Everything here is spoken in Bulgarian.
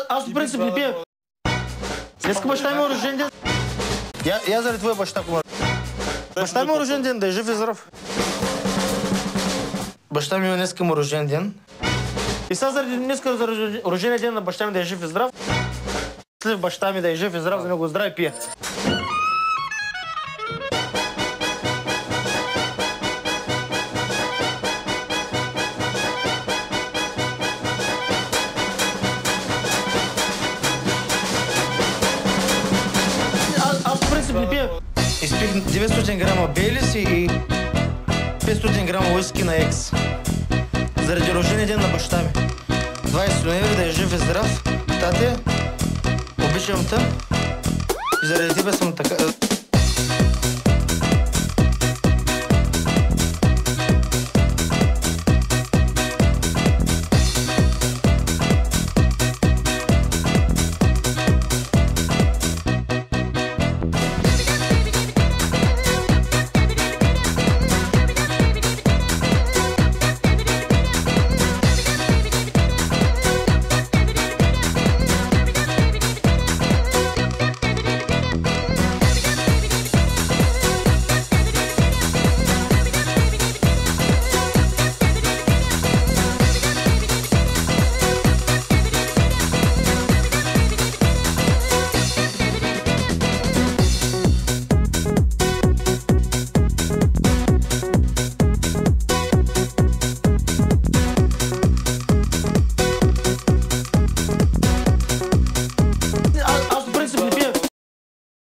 Аз в принцип не пия. Днеска баща ми е рожден ден. Я заради твоя баща, кумар. Баща ми е рожден ден, да е жив и здрав. Баща ми днеска му рожден ден. И сега заради днеска рождения ден на баща ми да е жив и здрав, след баща ми да е жив и здрав, за него здраве пия. Аз в принцип не пия. Изпих 900 грама Бейлис и 500 грама уиски на Екс. Заради рождения ден на баща ми. 20 ноември да е жив и здрав. Тате, обичам те. И заради тебе съм така...